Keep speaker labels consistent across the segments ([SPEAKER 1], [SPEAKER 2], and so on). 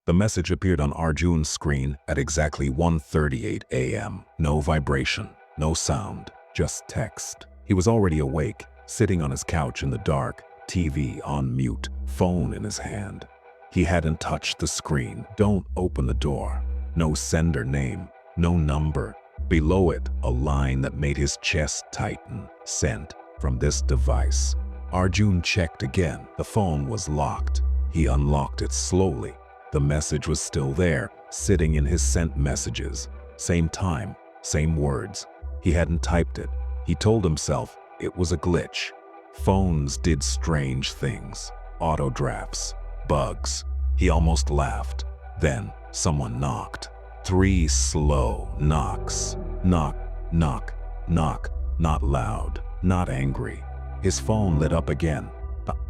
[SPEAKER 1] The message appeared on Arjun's screen at exactly 1:38 a.m. No vibration, no sound, just text. He was already awake, sitting on his couch in the dark, TV on mute, phone in his hand. He hadn't touched the screen. Don't open the door. No sender name, no number. Below it, a line that made his chest tighten. Sent from this device. Arjun checked again. The phone was locked. He unlocked it slowly. The message was still there, sitting in his sent messages. Same time, same words. He hadn't typed it. He told himself it was a glitch. Phones did strange things. Auto drafts, bugs. He almost laughed. Then someone knocked. 3 slow knocks. Knock, knock, knock. Not loud, not angry. His phone lit up again.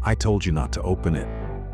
[SPEAKER 1] I told you not to open it.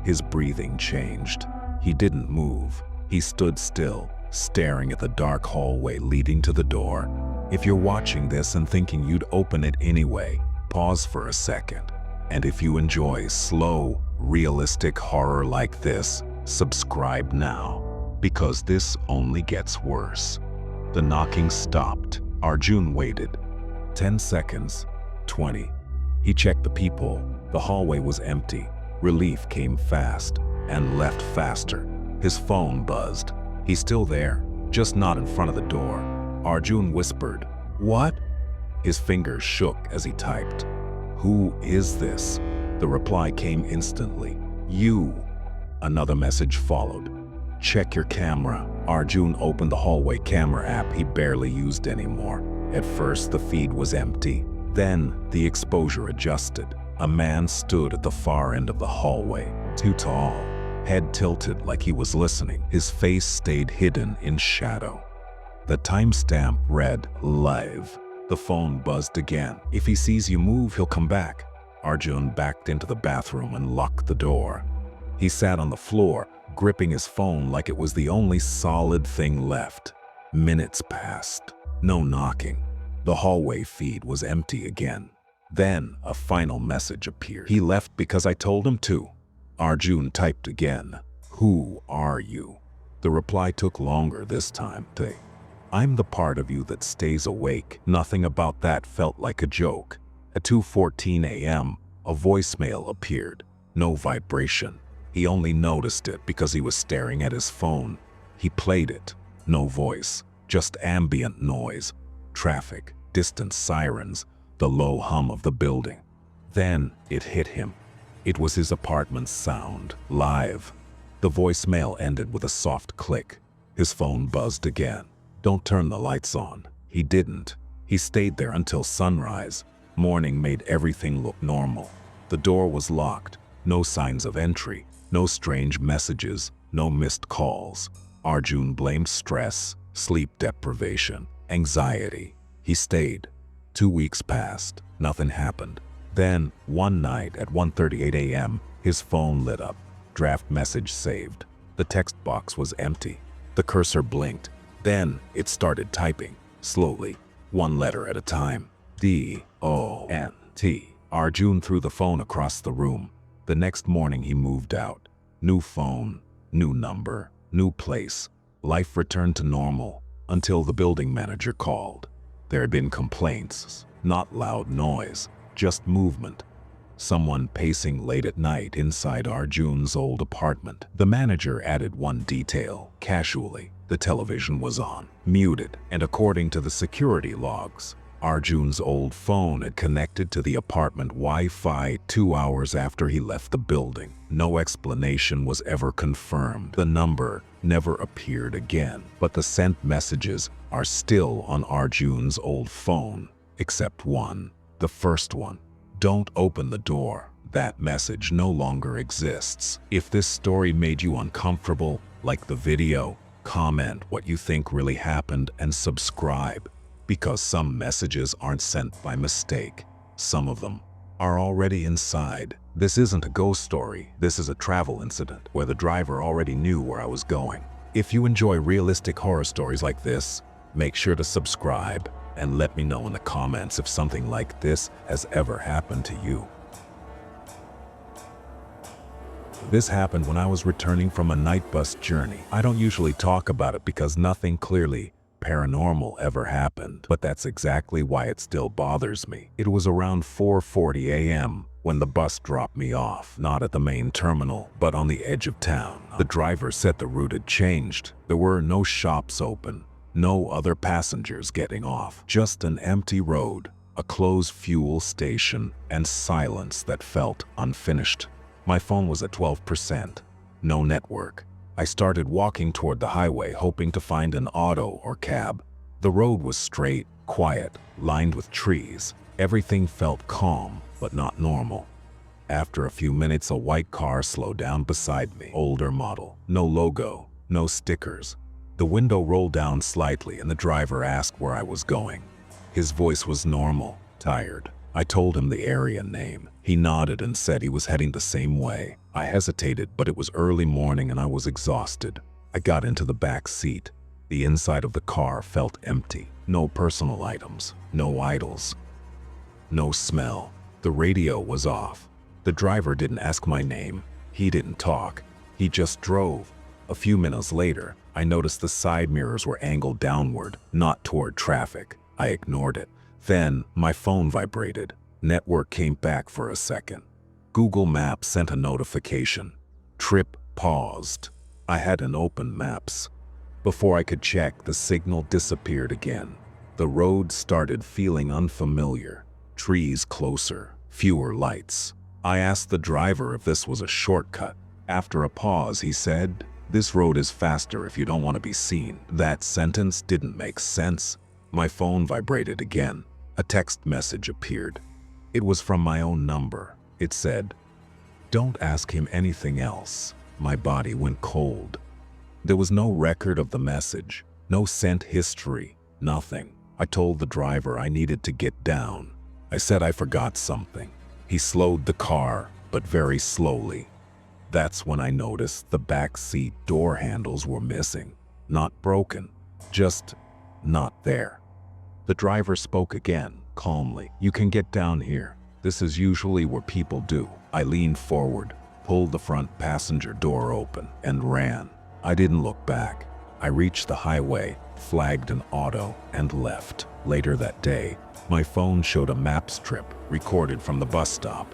[SPEAKER 1] His breathing changed. He didn't move. He stood still, staring at the dark hallway leading to the door. If you're watching this and thinking you'd open it anyway, pause for a second. And if you enjoy slow, realistic horror like this, subscribe now, because this only gets worse. The knocking stopped. Arjun waited. 10 seconds, 20. He checked the people. The hallway was empty. Relief came fast and left faster. His phone buzzed. He's still there, just not in front of the door. Arjun whispered, "What?" His fingers shook as he typed. "Who is this?" The reply came instantly. "You." Another message followed. "Check your camera." Arjun opened the hallway camera app he barely used anymore. At first, the feed was empty. Then, the exposure adjusted. A man stood at the far end of the hallway, too tall, head tilted like he was listening. His face stayed hidden in shadow. The timestamp read, "Live." The phone buzzed again. "If he sees you move, he'll come back." Arjun backed into the bathroom and locked the door. He sat on the floor, gripping his phone like it was the only solid thing left. Minutes passed. No knocking. The hallway feed was empty again. Then a final message appeared. "He left because I told him to." Arjun typed again. "Who are you?" The reply took longer this time. "I'm the part of you that stays awake." Nothing about that felt like a joke. At 2:14 a.m., a voicemail appeared. No vibration. He only noticed it because he was staring at his phone. He played it. No voice, just ambient noise. Traffic, distant sirens, the low hum of the building. Then it hit him. It was his apartment's sound, live. The voicemail ended with a soft click. His phone buzzed again. "Don't turn the lights on." He didn't. He stayed there until sunrise. Morning made everything look normal. The door was locked. No signs of entry. No strange messages. No missed calls. Arjun blamed stress, sleep deprivation, anxiety. He stayed. 2 weeks passed. Nothing happened. Then, one night at 1:38 a.m., his phone lit up. Draft message saved. The text box was empty. The cursor blinked. Then it started typing, slowly, one letter at a time. D-O-N-T. Arjun threw the phone across the room. The next morning he moved out. New phone, new number, new place. Life returned to normal until the building manager called. There had been complaints, not loud noise, just movement. Someone pacing late at night inside Arjun's old apartment. The manager added one detail, casually. The television was on, muted, and according to the security logs, Arjun's old phone had connected to the apartment Wi-Fi 2 hours after he left the building. No explanation was ever confirmed. The number never appeared again, but the sent messages are still on Arjun's old phone, except one, the first one. "Don't open the door." That message no longer exists. If this story made you uncomfortable, like the video, comment what you think really happened and subscribe, because some messages aren't sent by mistake. Some of them are already inside. This isn't a ghost story. This is a travel incident where the driver already knew where I was going. If you enjoy realistic horror stories like this, make sure to subscribe and let me know in the comments if something like this has ever happened to you. This happened when I was returning from a night bus journey. I don't usually talk about it because nothing clearly paranormal ever happened, but that's exactly why it still bothers me. It was around 4:40 a.m. when the bus dropped me off, not at the main terminal, but on the edge of town. The driver said the route had changed. There were no shops open, no other passengers getting off, just an empty road, a closed fuel station, and silence that felt unfinished. My phone was at 12%. No network. I started walking toward the highway, hoping to find an auto or cab. The road was straight, quiet, lined with trees. Everything felt calm, but not normal. After a few minutes, a white car slowed down beside me. Older model. No logo, no stickers. The window rolled down slightly and the driver asked where I was going. His voice was normal, tired. I told him the area name. He nodded and said he was heading the same way. I hesitated, but it was early morning and I was exhausted. I got into the back seat. The inside of the car felt empty. No personal items, no idols, no smell. The radio was off. The driver didn't ask my name. He didn't talk. He just drove. A few minutes later, I noticed the side mirrors were angled downward, not toward traffic. I ignored it. Then, my phone vibrated. Network came back for a second. Google Maps sent a notification. Trip paused. I hadn't opened Maps. Before I could check, the signal disappeared again. The road started feeling unfamiliar. Trees closer, fewer lights. I asked the driver if this was a shortcut. After a pause, he said, "This road is faster if you don't want to be seen." That sentence didn't make sense. My phone vibrated again. A text message appeared. It was from my own number. It said, "Don't ask him anything else." My body went cold. There was no record of the message, no sent history, nothing. I told the driver I needed to get down. I said I forgot something. He slowed the car, but very slowly. That's when I noticed the back seat door handles were missing. Not broken, just not there. The driver spoke again, calmly. "You can get down here. This is usually where people do." I leaned forward, pulled the front passenger door open, and ran. I didn't look back. I reached the highway, flagged an auto, and left. Later that day, my phone showed a maps trip recorded from the bus stop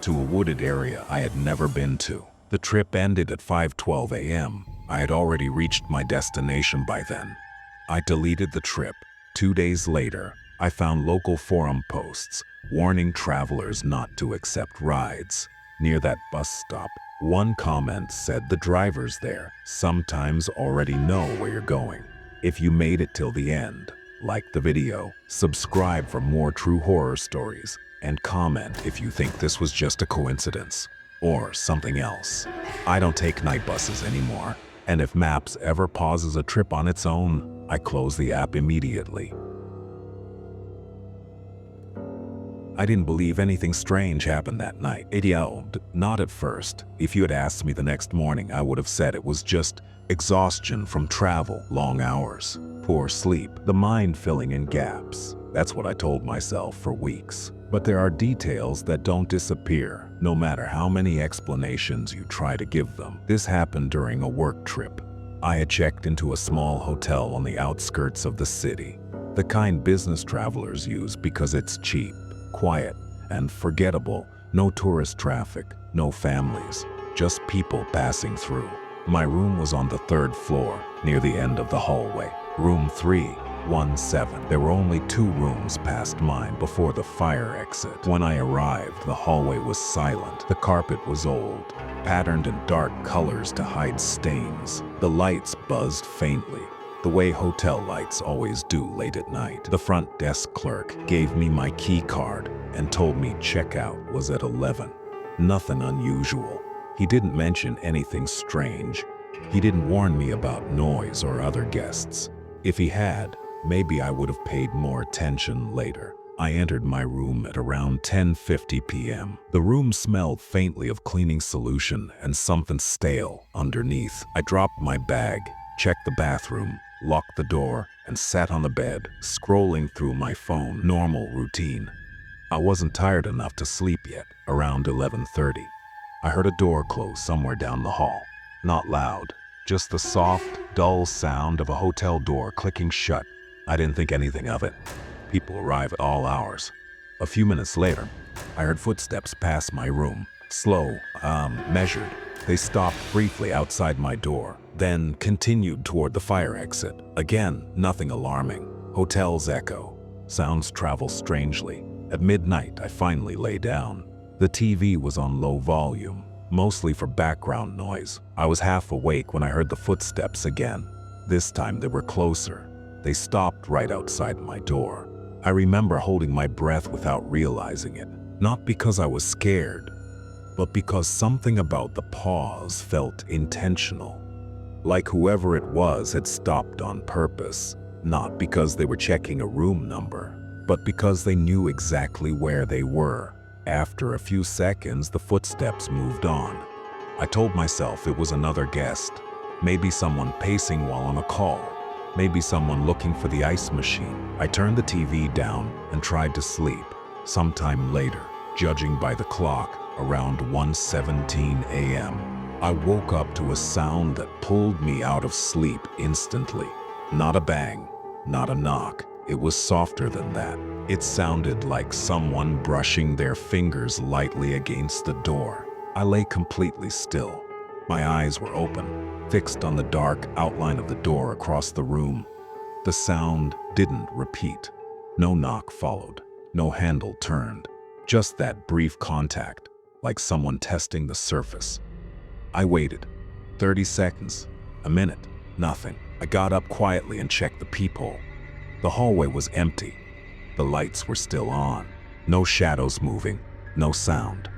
[SPEAKER 1] to a wooded area I had never been to. The trip ended at 5:12 a.m. I had already reached my destination by then. I deleted the trip. 2 days later, I found local forum posts warning travelers not to accept rides. Near that bus stop, one comment said the drivers there sometimes already know where you're going. If you made it till the end, like the video, subscribe for more true horror stories, and comment if you think this was just a coincidence or something else. I don't take night buses anymore, and if Maps ever pauses a trip on its own, I close the app immediately. I didn't believe anything strange happened that night. It yelled, not at first. If you had asked me the next morning, I would have said it was just exhaustion from travel, long hours, poor sleep, the mind filling in gaps. That's what I told myself for weeks. But there are details that don't disappear, no matter how many explanations you try to give them. This happened during a work trip. I had checked into a small hotel on the outskirts of the city, the kind business travelers use because it's cheap, quiet, and forgettable. No tourist traffic, no families, just people passing through. My room was on the 3rd floor, near the end of the hallway. Room 317. There were only 2 rooms past mine before the fire exit. When I arrived, the hallway was silent. The carpet was old, patterned in dark colors to hide stains. The lights buzzed faintly, the way hotel lights always do late at night. The front desk clerk gave me my key card and told me checkout was at 11. Nothing unusual. He didn't mention anything strange. He didn't warn me about noise or other guests. If he had, maybe I would have paid more attention later. I entered my room at around 10:50 p.m. The room smelled faintly of cleaning solution and something stale underneath. I dropped my bag, checked the bathroom, locked the door, and sat on the bed, scrolling through my phone. Normal routine. I wasn't tired enough to sleep yet. Around 11:30, I heard a door close somewhere down the hall. Not loud, just the soft, dull sound of a hotel door clicking shut. I didn't think anything of it. People arrive at all hours. A few minutes later, I heard footsteps pass my room. Slow, measured. They stopped briefly outside my door, then continued toward the fire exit. Again, nothing alarming. Hotels echo. Sounds travel strangely. At midnight, I finally lay down. The TV was on low volume, mostly for background noise. I was half awake when I heard the footsteps again. This time they were closer. They stopped right outside my door. I remember holding my breath without realizing it. Not because I was scared, but because something about the pause felt intentional. Like whoever it was had stopped on purpose, not because they were checking a room number, but because they knew exactly where they were. After a few seconds, the footsteps moved on. I told myself it was another guest. Maybe someone pacing while on a call. Maybe someone looking for the ice machine. I turned the TV down and tried to sleep. Sometime later, judging by the clock, around 1:17 a.m., I woke up to a sound that pulled me out of sleep instantly. Not a bang, not a knock. It was softer than that. It sounded like someone brushing their fingers lightly against the door. I lay completely still. My eyes were open, fixed on the dark outline of the door across the room. The sound didn't repeat. No knock followed. No handle turned. Just that brief contact, like someone testing the surface. I waited. 30 seconds. A minute. Nothing. I got up quietly and checked the peephole. The hallway was empty. The lights were still on. No shadows moving. No sound.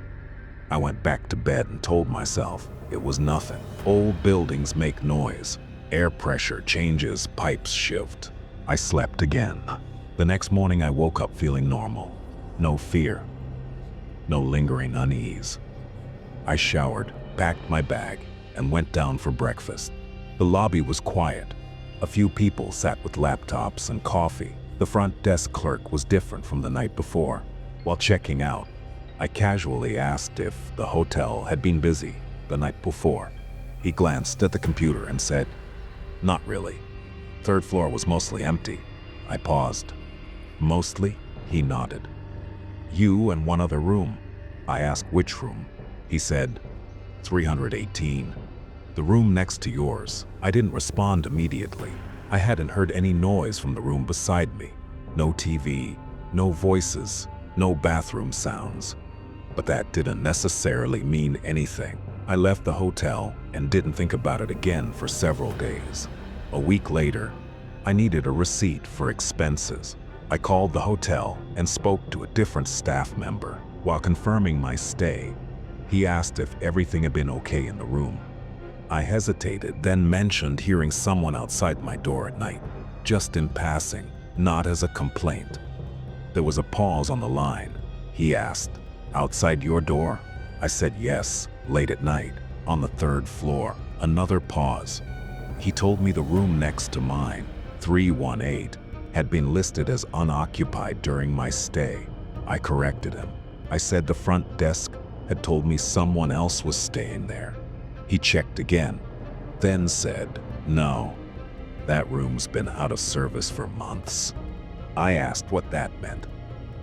[SPEAKER 1] I went back to bed and told myself it was nothing. Old buildings make noise. Air pressure changes, pipes shift. I slept again. The next morning I woke up feeling normal. No fear. No lingering unease. I showered, packed my bag, and went down for breakfast. The lobby was quiet. A few people sat with laptops and coffee. The front desk clerk was different from the night before. While checking out, I casually asked if the hotel had been busy the night before. He glanced at the computer and said, "Not really. Third floor was mostly empty." I paused. "Mostly?" He nodded. "You and one other room." I asked which room. He said, 318. "The room next to yours." I didn't respond immediately. I hadn't heard any noise from the room beside me. No TV, no voices, no bathroom sounds. But that didn't necessarily mean anything. I left the hotel and didn't think about it again for several days. A week later, I needed a receipt for expenses. I called the hotel and spoke to a different staff member. While confirming my stay, he asked if everything had been okay in the room. I hesitated, then mentioned hearing someone outside my door at night, just in passing, not as a complaint. There was a pause on the line. He asked, "Outside your door?" I said yes, late at night, on the third floor. Another pause. He told me the room next to mine, 318, had been listed as unoccupied during my stay. I corrected him. I said the front desk had told me someone else was staying there. He checked again, then said, "No, that room's been out of service for months." I asked what that meant.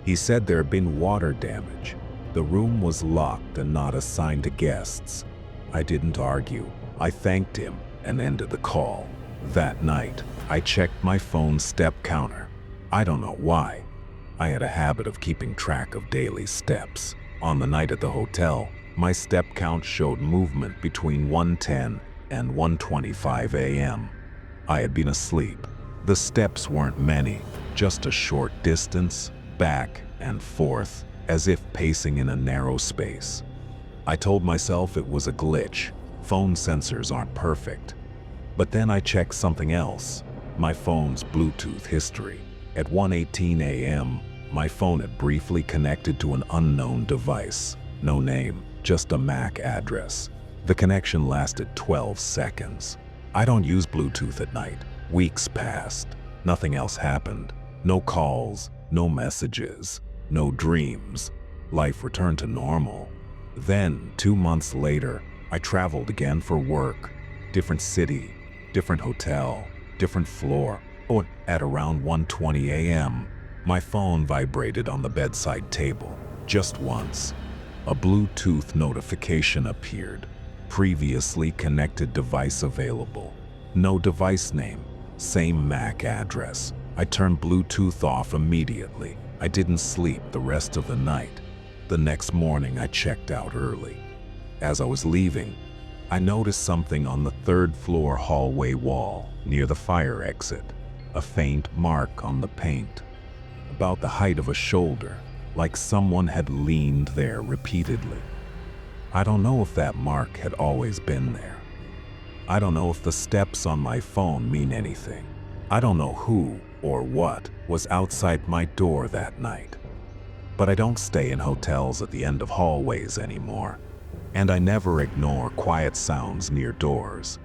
[SPEAKER 1] He said there had been water damage. The room was locked and not assigned to guests. I didn't argue. I thanked him and ended the call. That night, I checked my phone's step counter. I don't know why. I had a habit of keeping track of daily steps. On the night at the hotel, my step count showed movement between 1:10 and 1:25 a.m. I had been asleep. The steps weren't many, just a short distance, back and forth, as if pacing in a narrow space. I told myself it was a glitch. Phone sensors aren't perfect. But then I checked something else, my phone's Bluetooth history. At 1:18 a.m., my phone had briefly connected to an unknown device. No name, just a MAC address. The connection lasted 12 seconds. I don't use Bluetooth at night. Weeks passed. Nothing else happened. No calls, no messages, no dreams. Life returned to normal. Then, 2 months later, I traveled again for work. Different city, different hotel, different floor. Oh, at around 1:20 a.m., my phone vibrated on the bedside table. Just once. A Bluetooth notification appeared. Previously connected device available. No device name. Same MAC address. I turned Bluetooth off immediately. I didn't sleep the rest of the night. The next morning I checked out early. As I was leaving, I noticed something on the third-floor hallway wall near the fire exit. A faint mark on the paint, about the height of a shoulder, like someone had leaned there repeatedly. I don't know if that mark had always been there. I don't know if the steps on my phone mean anything. I don't know who or what was outside my door that night. But I don't stay in hotels at the end of hallways anymore, and I never ignore quiet sounds near doors.